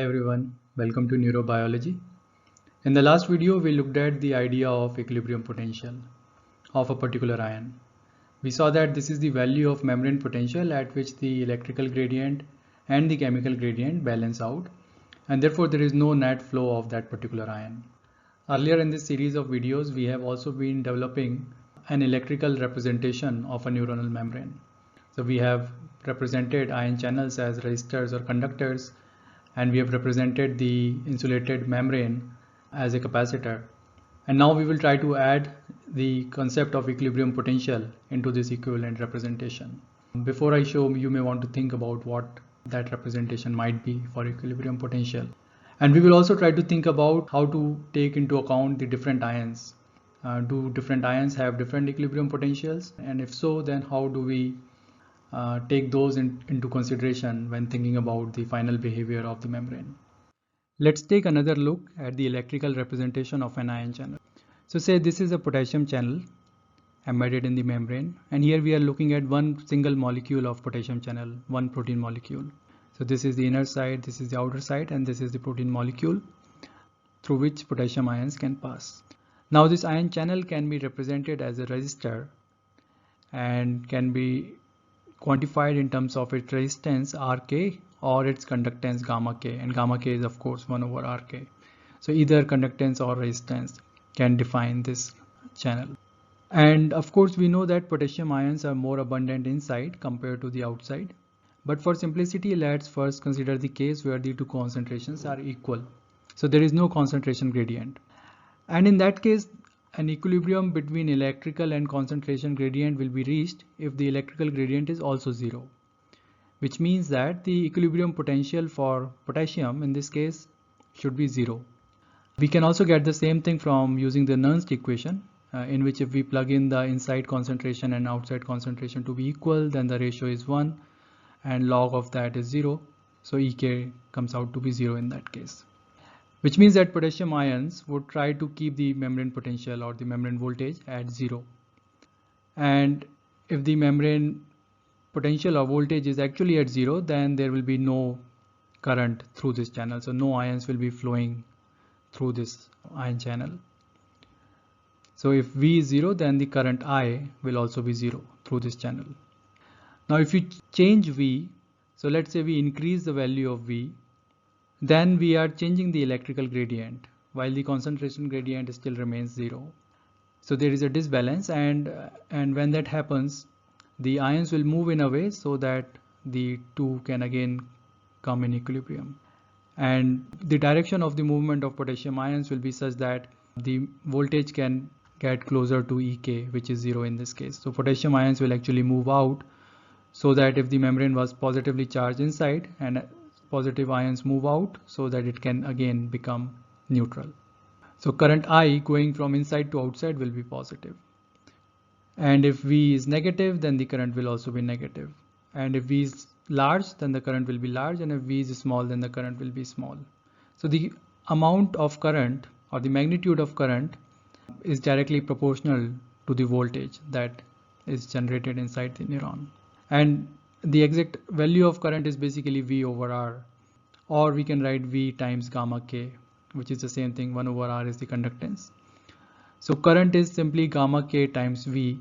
Hi everyone, welcome to Neurobiology. In the last video, we looked at the idea of equilibrium potential of a particular ion. We saw that this is the value of membrane potential at which the electrical gradient and the chemical gradient balance out, and therefore there is no net flow of that particular ion. Earlier in this series of videos, we have also been developing an electrical representation of a neuronal membrane. So we have represented ion channels as resistors or conductors, and we have represented the insulated membrane as a capacitor. And now we will try to add the concept of equilibrium potential into this equivalent representation. Before I show, you may want to think about what that representation might be for equilibrium potential. And we will also try to think about how to take into account the different ions. Do different ions have different equilibrium potentials? And if so, then how do we take those into consideration when thinking about the final behavior of the membrane. Let's take another look at the electrical representation of an ion channel. So say this is a potassium channel embedded in the membrane, and here we are looking at one single molecule of potassium channel, one protein molecule. So this is the inner side, this is the outer side, and this is the protein molecule through which potassium ions can pass. Now this ion channel can be represented as a resistor and can be quantified in terms of its resistance Rk or its conductance gamma k, and gamma k is of course 1 over Rk. So either conductance or resistance can define this channel. And of course we know that potassium ions are more abundant inside compared to the outside. But for simplicity, let's first consider the case where the two concentrations are equal. So there is no concentration gradient. And in that case, an equilibrium between electrical and concentration gradient will be reached if the electrical gradient is also zero, which means that the equilibrium potential for potassium in this case should be zero. We can also get the same thing from using the Nernst equation, in which if we plug in the inside concentration and outside concentration to be equal, then the ratio is 1 and log of that is 0. So Ek comes out to be 0 in that case, which means that potassium ions would try to keep the membrane potential or the membrane voltage at 0. And if the membrane potential or voltage is actually at 0, then there will be no current through this channel. So no ions will be flowing through this ion channel. So if V is 0, then the current I will also be 0 through this channel. Now if you change V, so let's say we increase the value of V, then we are changing the electrical gradient while the concentration gradient still remains 0. So there is a disbalance, and when that happens, the ions will move in a way so that the two can again come in equilibrium. And the direction of the movement of potassium ions will be such that the voltage can get closer to Ek, which is 0 in this case. So potassium ions will actually move out, so that if the membrane was positively charged inside, and positive ions move out so that it can again become neutral. So current I going from inside to outside will be positive. And if V is negative, then the current will also be negative. And if V is large, then the current will be large. And if V is small, then the current will be small. So the amount of current or the magnitude of current is directly proportional to the voltage that is generated inside the neuron. And the exact value of current is basically V over R, or we can write V times gamma k, which is the same thing. 1 over R is the conductance. So current is simply gamma k times V,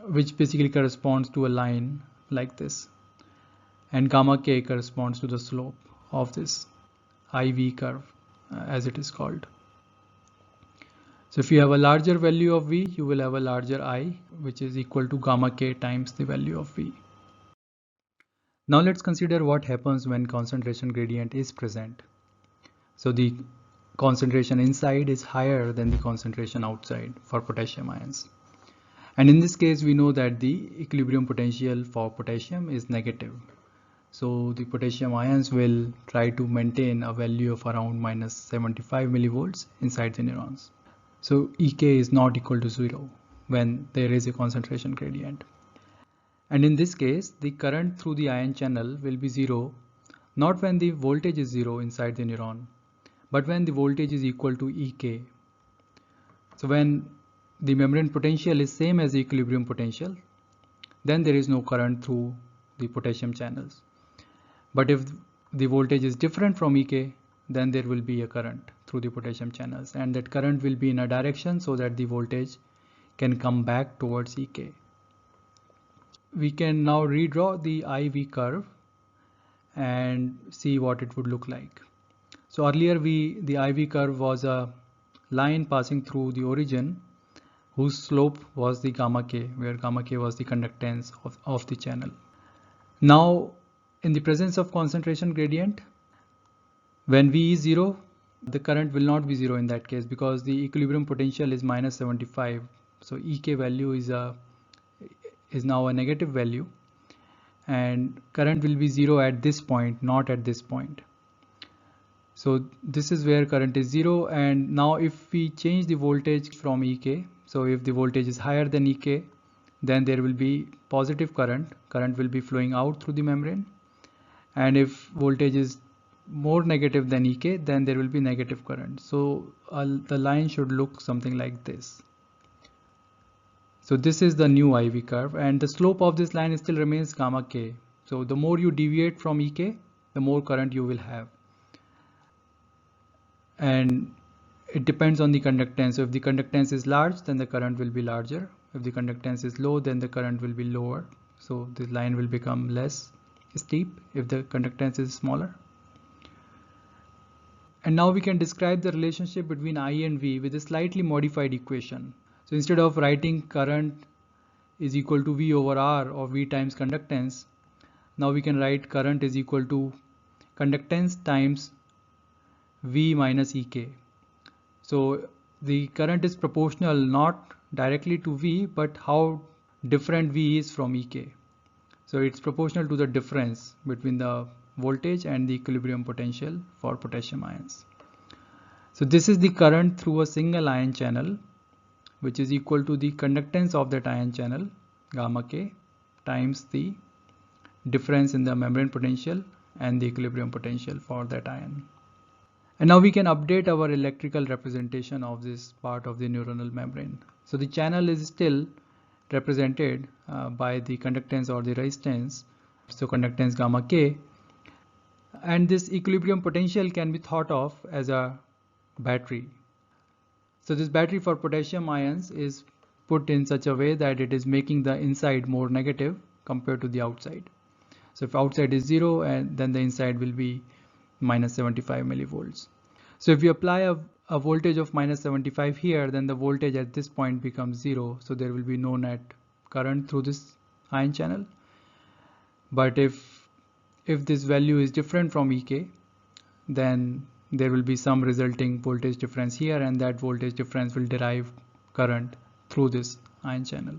which basically corresponds to a line like this, and gamma k corresponds to the slope of this IV curve, as it is called. So if you have a larger value of V, you will have a larger I, which is equal to gamma k times the value of V. Now let's consider what happens when concentration gradient is present. So the concentration inside is higher than the concentration outside for potassium ions. And in this case, we know that the equilibrium potential for potassium is negative. So the potassium ions will try to maintain a value of around minus 75 millivolts inside the neurons. So Ek is not equal to 0 when there is a concentration gradient. And in this case, the current through the ion channel will be 0, not when the voltage is 0 inside the neuron, but when the voltage is equal to Ek. So when the membrane potential is same as the equilibrium potential, then there is no current through the potassium channels. But if the voltage is different from Ek, then there will be a current through the potassium channels, and that current will be in a direction so that the voltage can come back towards Ek. We can now redraw the IV curve and see what it would look like. So earlier the IV curve was a line passing through the origin whose slope was the gamma k, where gamma k was the conductance of the channel. Now in the presence of concentration gradient, when V is 0, the current will not be 0 in that case, because the equilibrium potential is minus 75. So Ek value is now a negative value, and current will be 0 at this point, not at this point. So this is where current is 0, and now if we change the voltage from Ek, so if the voltage is higher than Ek, then there will be positive current will be flowing out through the membrane, and if voltage is more negative than Ek, then there will be negative current. So the line should look something like this. So this is the new IV curve, and the slope of this line still remains gamma k. So the more you deviate from Ek, the more current you will have. And it depends on the conductance. So if the conductance is large, then the current will be larger. If the conductance is low, then the current will be lower. So this line will become less steep if the conductance is smaller. And now we can describe the relationship between I and V with a slightly modified equation. So instead of writing current is equal to V over R or V times conductance, now we can write current is equal to conductance times V minus Ek. So the current is proportional not directly to V, but how different V is from Ek. So it's proportional to the difference between the voltage and the equilibrium potential for potassium ions. So this is the current through a single ion channel, which is equal to the conductance of that ion channel, gamma k, times the difference in the membrane potential and the equilibrium potential for that ion. And now we can update our electrical representation of this part of the neuronal membrane. So the channel is still represented by the conductance or the resistance, so conductance gamma k, and this equilibrium potential can be thought of as a battery. So this battery for potassium ions is put in such a way that it is making the inside more negative compared to the outside. So if outside is 0, and then the inside will be minus 75 millivolts. So if you apply a voltage of minus 75 here, then the voltage at this point becomes 0. So there will be no net current through this ion channel. But if this value is different from Ek, then there will be some resulting voltage difference here, and that voltage difference will derive current through this ion channel.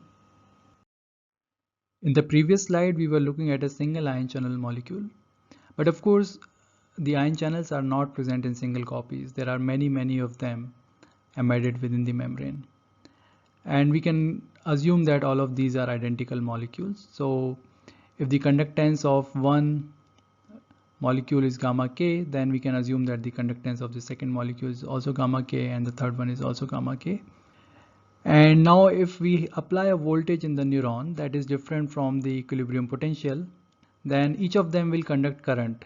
In the previous slide, we were looking at a single ion channel molecule, but of course the ion channels are not present in single copies. There are many of them embedded within the membrane, and we can assume that all of these are identical molecules. So if the conductance of one molecule is gamma k, then we can assume that the conductance of the second molecule is also gamma k, and the third one is also gamma k. And now if we apply a voltage in the neuron that is different from the equilibrium potential, then each of them will conduct current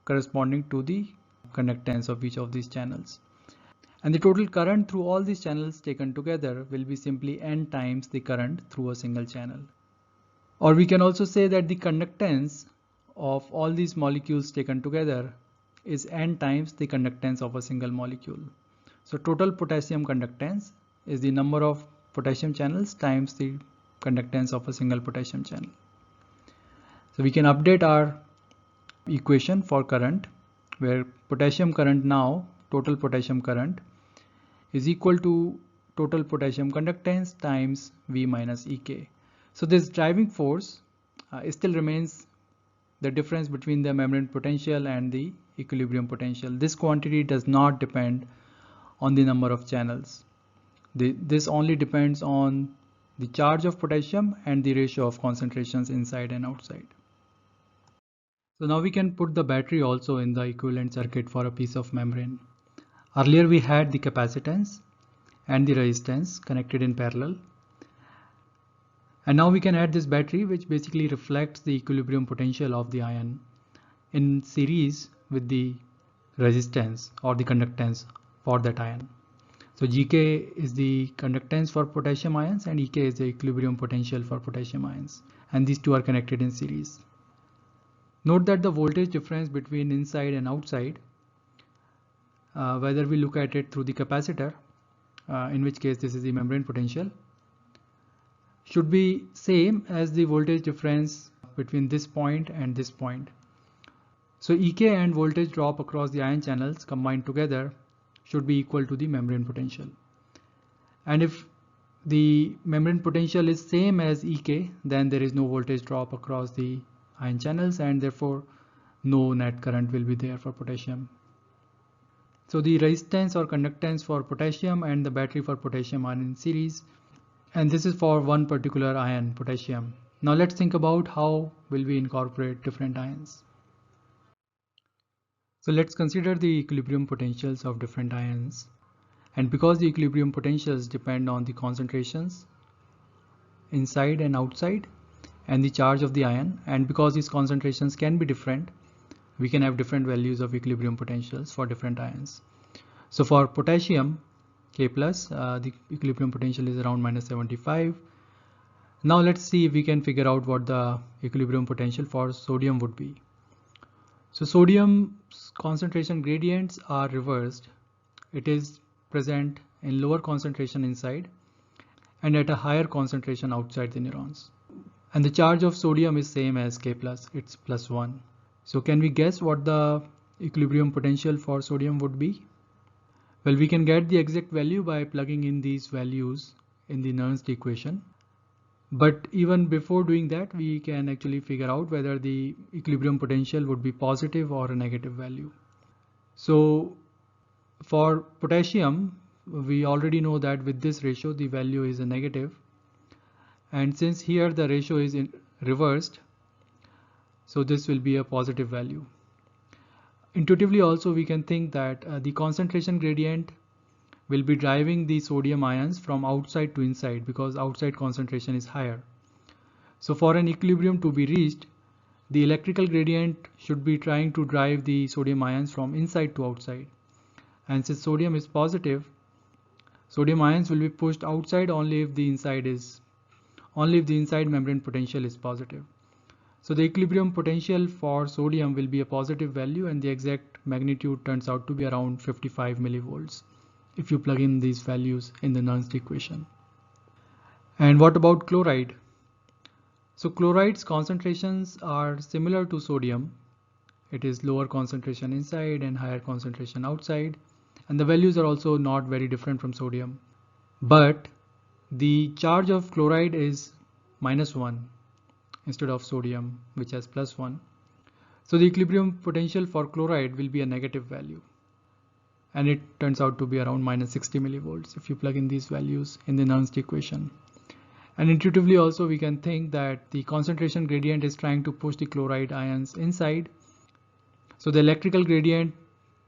corresponding to the conductance of each of these channels. And the total current through all these channels taken together will be simply n times the current through a single channel. Or we can also say that the conductance of all these molecules taken together is n times the conductance of a single molecule. So total potassium conductance is the number of potassium channels times the conductance of a single potassium channel. So we can update our equation for current, where potassium current now, total potassium current, is equal to total potassium conductance times V minus Ek. So this driving force still remains the difference between the membrane potential and the equilibrium potential. This quantity does not depend on the number of channels. This only depends on the charge of potassium and the ratio of concentrations inside and outside. So now we can put the battery also in the equivalent circuit for a piece of membrane. Earlier we had the capacitance and the resistance connected in parallel. And now we can add this battery, which basically reflects the equilibrium potential of the ion in series with the resistance or the conductance for that ion. So Gk is the conductance for potassium ions and Ek is the equilibrium potential for potassium ions, and these two are connected in series. Note that the voltage difference between inside and outside, whether we look at it through the capacitor, in which case this is the membrane potential, should be same as the voltage difference between this point and this point. So Ek and voltage drop across the ion channels combined together should be equal to the membrane potential. And if the membrane potential is same as Ek, then there is no voltage drop across the ion channels and therefore no net current will be there for potassium. So the resistance or conductance for potassium and the battery for potassium are in series, and this is for one particular ion, potassium. Now let's think about how will we incorporate different ions. So let's consider the equilibrium potentials of different ions. And because the equilibrium potentials depend on the concentrations inside and outside and the charge of the ion, and because these concentrations can be different, we can have different values of equilibrium potentials for different ions. So for potassium, K+, the equilibrium potential is around -75. Now let's see if we can figure out what the equilibrium potential for sodium would be. So sodium's concentration gradients are reversed. It is present in lower concentration inside and at a higher concentration outside the neurons. And the charge of sodium is same as K+, it's +1. So can we guess what the equilibrium potential for sodium would be? Well, we can get the exact value by plugging in these values in the Nernst equation. But even before doing that, we can actually figure out whether the equilibrium potential would be positive or a negative value. So for potassium, we already know that with this ratio, the value is a negative. And since here the ratio is reversed, so this will be a positive value. Intuitively also, we can think that the concentration gradient will be driving the sodium ions from outside to inside because outside concentration is higher. So for an equilibrium to be reached, the electrical gradient should be trying to drive the sodium ions from inside to outside. And since sodium is positive, sodium ions will be pushed outside only if the inside membrane potential is positive. So the equilibrium potential for sodium will be a positive value, and the exact magnitude turns out to be around 55 millivolts if you plug in these values in the Nernst equation. And what about chloride? So chloride's concentrations are similar to sodium. It is lower concentration inside and higher concentration outside, and the values are also not very different from sodium. But the charge of chloride is -1 instead of sodium, which has +1. So the equilibrium potential for chloride will be a negative value, and it turns out to be around -60 millivolts if you plug in these values in the Nernst equation. And intuitively also, we can think that the concentration gradient is trying to push the chloride ions inside. So the electrical gradient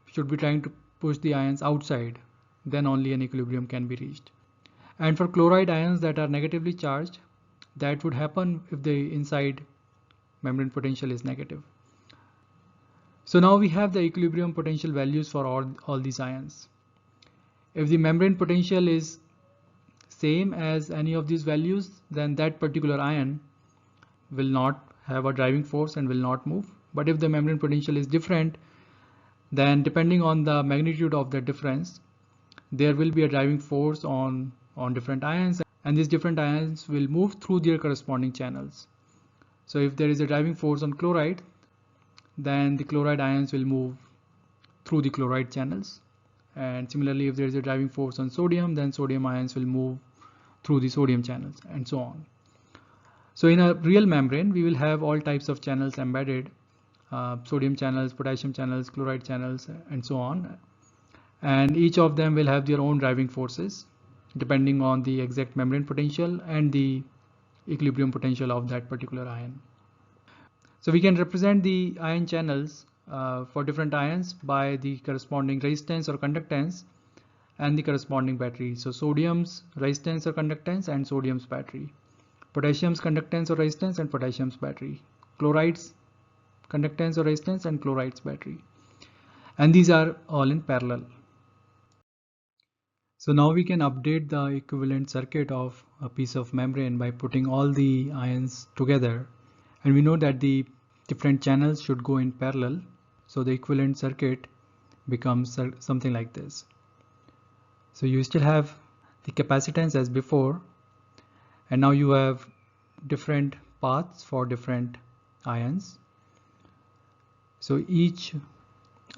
should be trying to push the ions outside. Then only an equilibrium can be reached. And for chloride ions that are negatively charged, that would happen if the inside membrane potential is negative. So now we have the equilibrium potential values for all these ions. If the membrane potential is same as any of these values, then that particular ion will not have a driving force and will not move. But if the membrane potential is different, then depending on the magnitude of the difference, there will be a driving force on different ions, and these different ions will move through their corresponding channels. So if there is a driving force on chloride, then the chloride ions will move through the chloride channels. And similarly, if there is a driving force on sodium, then sodium ions will move through the sodium channels, and so on. So in a real membrane, we will have all types of channels embedded, sodium channels, potassium channels, chloride channels, and so on. And each of them will have their own driving forces depending on the exact membrane potential and the equilibrium potential of that particular ion. So we can represent the ion channels for different ions by the corresponding resistance or conductance and the corresponding battery. So sodium's resistance or conductance and sodium's battery. Potassium's conductance or resistance and potassium's battery. Chloride's conductance or resistance and chloride's battery. and these are all in parallel. So now we can update the equivalent circuit of a piece of membrane by putting all the ions together, and we know that the different channels should go in parallel, so the equivalent circuit becomes something like this. So you still have the capacitance as before, and now you have different paths for different ions. So each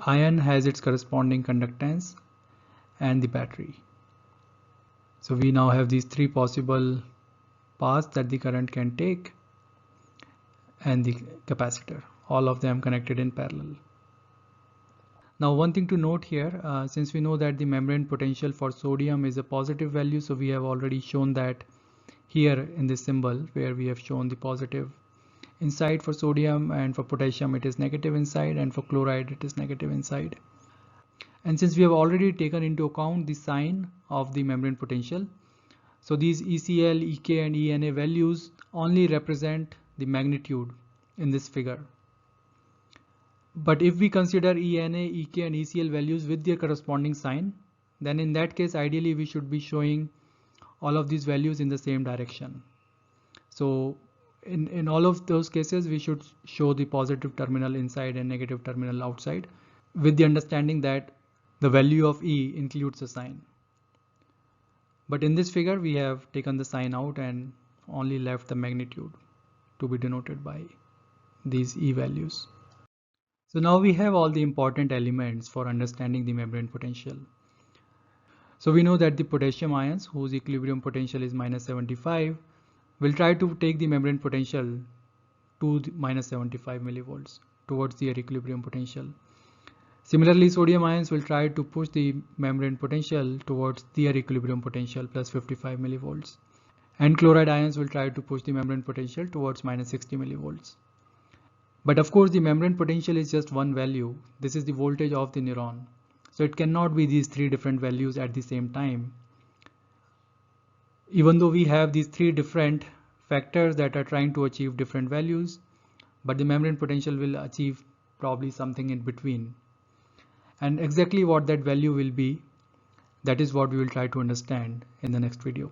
ion has its corresponding conductance and the battery. So we now have these three possible paths that the current can take and the capacitor, all of them connected in parallel. Now one thing to note here, since we know that the membrane potential for sodium is a positive value, so we have already shown that here in this symbol where we have shown the positive inside for sodium, and for potassium it is negative inside, and for chloride it is negative inside. And since we have already taken into account the sign of the membrane potential, so these ECL, EK and ENA values only represent the magnitude in this figure. But if we consider ENA, EK and ECL values with their corresponding sign, then in that case ideally we should be showing all of these values in the same direction. So in all of those cases we should show the positive terminal inside and negative terminal outside, with the understanding that the value of E includes a sign. But in this figure we have taken the sign out and only left the magnitude to be denoted by these E values. So now we have all the important elements for understanding the membrane potential. So we know that the potassium ions, whose equilibrium potential is -75, will try to take the membrane potential to -75 millivolts towards their equilibrium potential. Similarly, sodium ions will try to push the membrane potential towards their equilibrium potential plus 55 millivolts. And chloride ions will try to push the membrane potential towards -60 millivolts. But of course, the membrane potential is just one value. This is the voltage of the neuron. So it cannot be these three different values at the same time. Even though we have these three different factors that are trying to achieve different values, but the membrane potential will achieve probably something in between. And exactly what that value will be, that is what we will try to understand in the next video.